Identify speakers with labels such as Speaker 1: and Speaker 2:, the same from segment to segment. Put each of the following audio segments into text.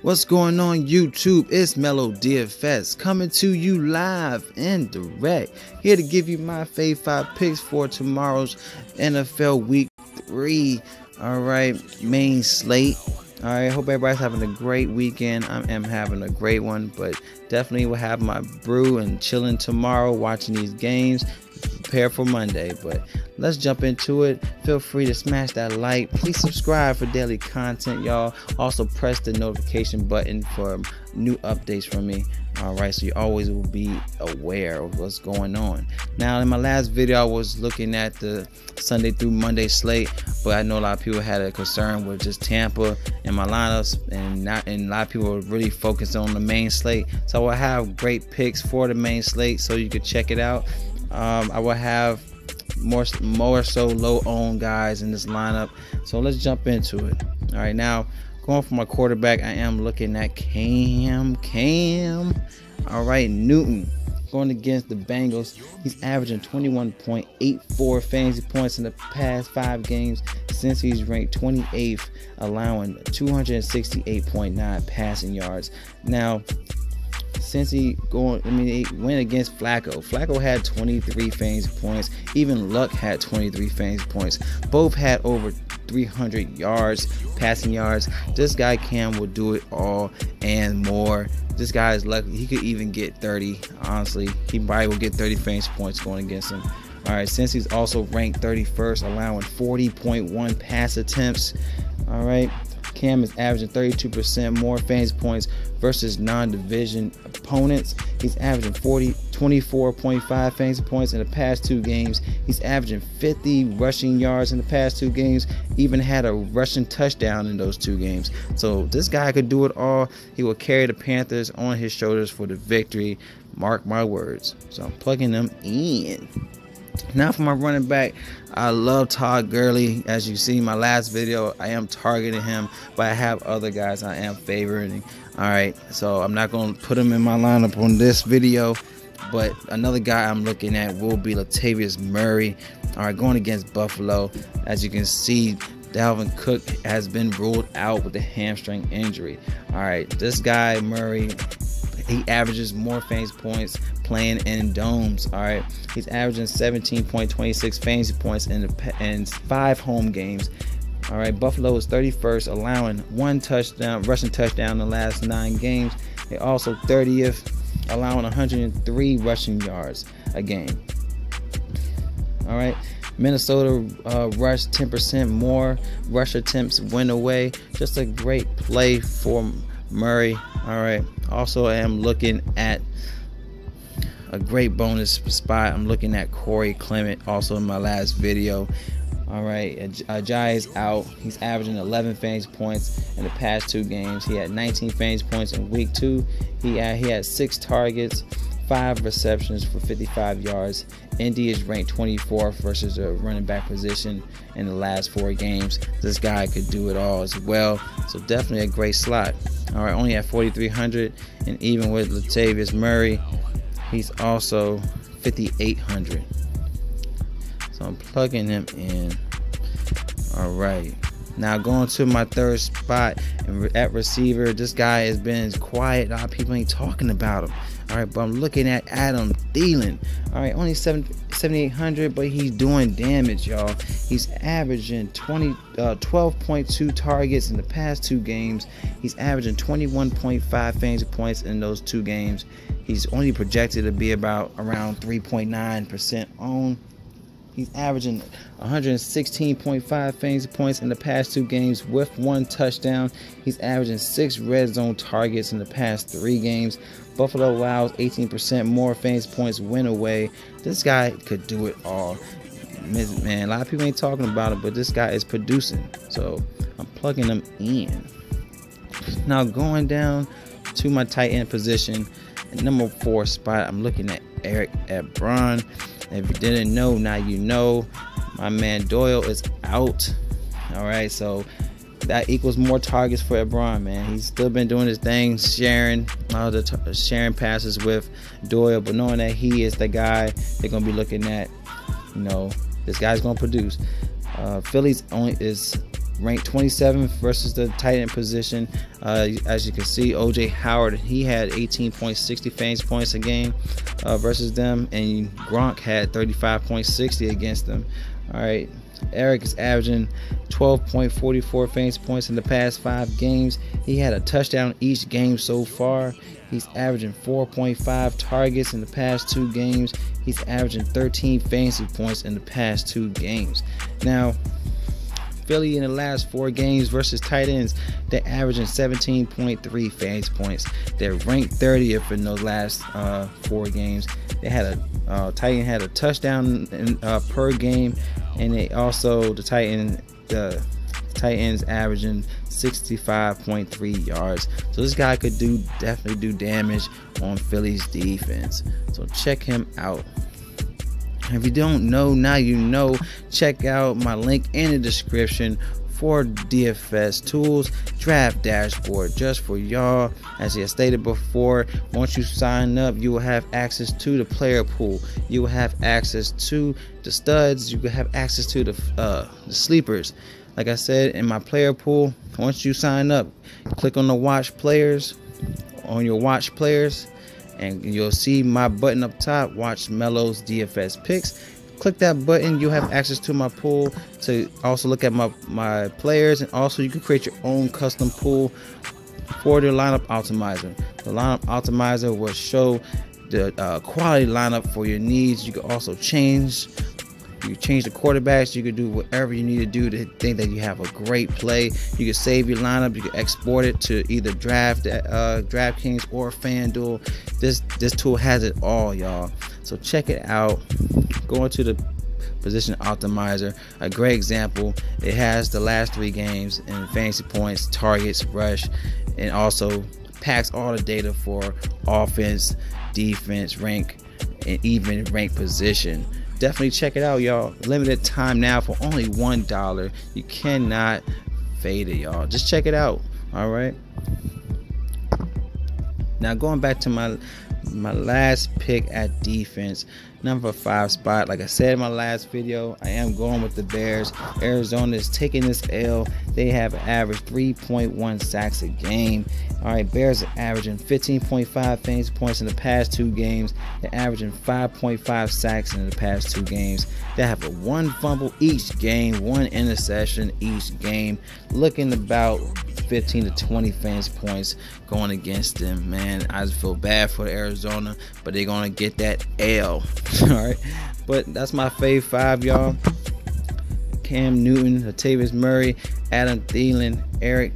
Speaker 1: What's going on YouTube? It's M3LO DFS coming to you live and direct, here to give you my fave 5 picks for tomorrow's NFL Week 3. Alright, main slate. Alright, hope everybody's having a great weekend. I am having a great one, but definitely will have my brew and chilling tomorrow, watching these games, prepare for Monday. But let's jump into it. Feel free to smash that like. Please subscribe for daily content, y'all. Also press the notification button for new updates from me. Alright, so you always will be aware of what's going on. Now, in my last video, I was looking at the Sunday through Monday slate, but I know a lot of people had a concern with just Tampa in my lineups, and a lot of people were really focused on the main slate. So I have great picks for the main slate, so you can check it out. I will have more so low-owned guys in this lineup, so let's jump into it. All right, now going for my quarterback, I am looking at Cam. All right, Newton going against the Bengals. He's averaging 21.84 fantasy points in the past 5 games since he's ranked 28th, allowing 268.9 passing yards. Now, since he went against Flacco. Flacco had 23 fantasy points. Even Luck had 23 fantasy points. Both had over 300 yards, passing yards. This guy Cam will do it all and more. This guy is lucky. He could even get 30. Honestly, he probably will get 30 fantasy points going against him. All right, since he's also ranked 31st, allowing 40.1 pass attempts. All right, Cam is averaging 32% more fantasy points versus non-division opponents. He's averaging 24.5 fantasy points in the past 2 games. He's averaging 50 rushing yards in the past 2 games. Even had a rushing touchdown in those 2 games. So this guy could do it all. He will carry the Panthers on his shoulders for the victory. Mark my words. So I'm plugging them in. Now for my running back, I love Todd Gurley. As you see in my last video, I am targeting him, but I have other guys I am favoring. All right, so I'm not going to put him in my lineup on this video, but another guy I'm looking at will be Latavius Murray. All right, going against Buffalo. As you can see, Dalvin Cook has been ruled out with a hamstring injury. All right, this guy Murray, he averages more fantasy points playing in domes. All right, he's averaging 17.26 fantasy points in 5 home games. All right, Buffalo is 31st, allowing 1 touchdown, rushing touchdown in the last 9 games. They're also 30th, allowing 103 rushing yards a game. All right, Minnesota rushed 10% more rush attempts went away. Just a great play for Murray. All right, also I am looking at a great bonus spot. I'm looking at Corey Clement, also in my last video. All right, Ajayi is out. He's averaging 11 fantasy points in the past 2 games. He had 19 fantasy points in week 2. He had 6 targets, 5 receptions for 55 yards. Indy is ranked 24th versus a running back position in the last 4 games. This guy could do it all as well. So definitely a great slot. All right, only at 4,300, and even with Latavius Murray, he's also 5,800. So I'm plugging him in. All right, now going to my 3rd spot at receiver. This guy has been quiet. A lot of people ain't talking about him. All right, but I'm looking at Adam Thielen. All right, only 7,800, but he's doing damage, y'all. He's averaging 12.2 targets in the past 2 games. He's averaging 21.5 fantasy points in those 2 games. He's only projected to be around 3.9% owned. He's averaging 116.5 fantasy points in the past 2 games with 1 touchdown. He's averaging 6 red zone targets in the past 3 games. Buffalo allows 18% more fantasy points win away. This guy could do it all. Man, a lot of people ain't talking about it, but this guy is producing. So I'm plugging him in. Now going down to my tight end position, at number 4 spot, I'm looking at Eric Ebron. If you didn't know, now you know. My man Doyle is out. All right, so that equals more targets for Ebron, man. He's still been doing his thing, sharing passes with Doyle, but knowing that he is the guy they're gonna be looking at, you know, this guy's gonna produce. Phillies only is ranked 27th versus the tight end position. As you can see, OJ Howard, he had 18.60 fantasy points a game versus them, and Gronk had 35.60 against them. All right, Eric is averaging 12.44 fantasy points in the past 5 games. He had a touchdown each game so far. He's averaging 4.5 targets in the past 2 games. He's averaging 13 fantasy points in the past 2 games. Now, Philly in the last 4 games versus tight ends, they're averaging 17.3 fantasy points. They're ranked 30th in those last 4 games. They had a tight end had a touchdown per game, and they also the tight ends averaging 65.3 yards. So this guy could definitely do damage on Philly's defense. So check him out. If you don't know, now you know. Check out my link in the description for DFS tools, draft dashboard just for y'all. As I stated before, once you sign up, you will have access to the player pool. You will have access to the studs. You will have access to the sleepers. Like I said, in my player pool, once you sign up, click on the watch players, on your watch players, and you'll see my button up top, watch M3LO's DFS picks. Click that button, you'll have access to my pool to also look at my players, and also you can create your own custom pool for the lineup optimizer. The lineup optimizer will show the quality lineup for your needs. You can also change the quarterbacks. You can do whatever you need to do to think that you have a great play. You can save your lineup. You can export it to either DraftKings or Fanduel. This tool has it all, y'all. So check it out. Go into the position optimizer. A great example. It has the last 3 games and fantasy points, targets, rush, and also packs all the data for offense, defense, rank, and even rank position. Definitely check it out, y'all. Limited time now for only $1. You cannot fade it, y'all. Just check it out. All right. Now going back to my last pick at defense, number 5 spot. Like I said in my last video, I am going with the Bears. Arizona is taking this L. They have an average 3.1 sacks a game. All right, Bears are averaging 15.5 fantasy points in the past 2 games. They're averaging 5.5 sacks in the past 2 games. They have a 1 fumble each game, 1 interception each game. Looking about 15 to 20 fantasy points going against them. Man, I just feel bad for Arizona, but they're gonna get that L. All right, but that's my fave 5, y'all. Cam Newton, Latavius Murray, Adam Thielen, Eric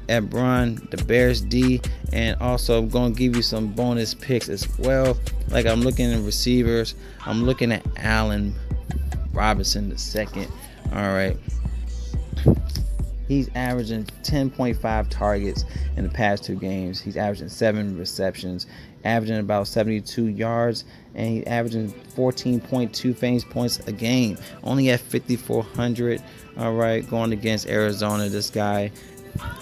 Speaker 1: Ebron, the Bears D, and also I'm going to give you some bonus picks as well. Like I'm looking at receivers, I'm looking at Allen Robinson II. All right, he's averaging 10.5 targets in the past 2 games. He's averaging 7 receptions, averaging about 72 yards, and he's averaging 14.2 fantasy points a game. Only at 5,400. All right, going against Arizona, this guy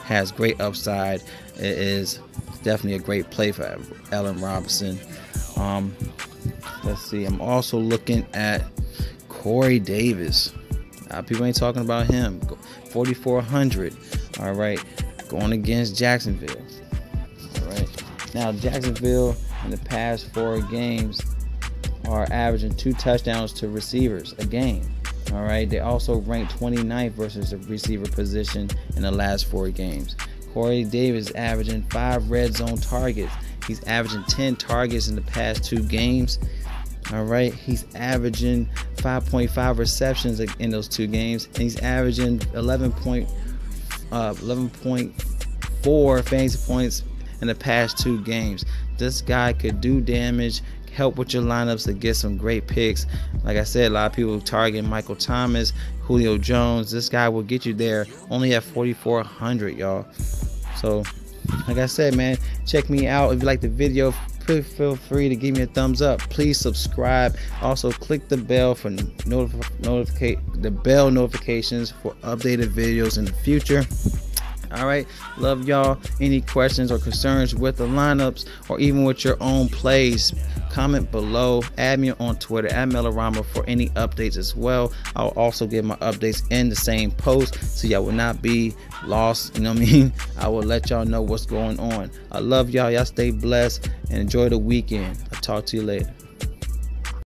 Speaker 1: has great upside. It is definitely a great play for Allen Robinson. Let's see. I'm also looking at Corey Davis. People ain't talking about him. 4,400. All right, going against Jacksonville. All right. Now Jacksonville in the past 4 games are averaging 2 touchdowns to receivers a game. All right, they also ranked 29th versus the receiver position in the last 4 games. Corey Davis averaging 5 red zone targets. He's averaging 10 targets in the past 2 games. All right, he's averaging 5.5 receptions in those 2 games, and he's averaging 11.4 fantasy points in the past 2 games. This guy could do damage, help with your lineups to get some great picks. Like I said, a lot of people target Michael Thomas, Julio Jones. This guy will get you there only at 4,400, y'all. So like I said, man, check me out. If you like the video, feel free to give me a thumbs up. Please subscribe. Also click the bell for notifications for updated videos in the future. All right, love y'all. Any questions or concerns with the lineups or even with your own plays, comment below. Add me on Twitter at Melorama for any updates as well. I'll also give my updates in the same post, so y'all will not be lost. You know what I mean? I will let y'all know what's going on. I love y'all. Y'all stay blessed and enjoy the weekend. I'll talk to you later.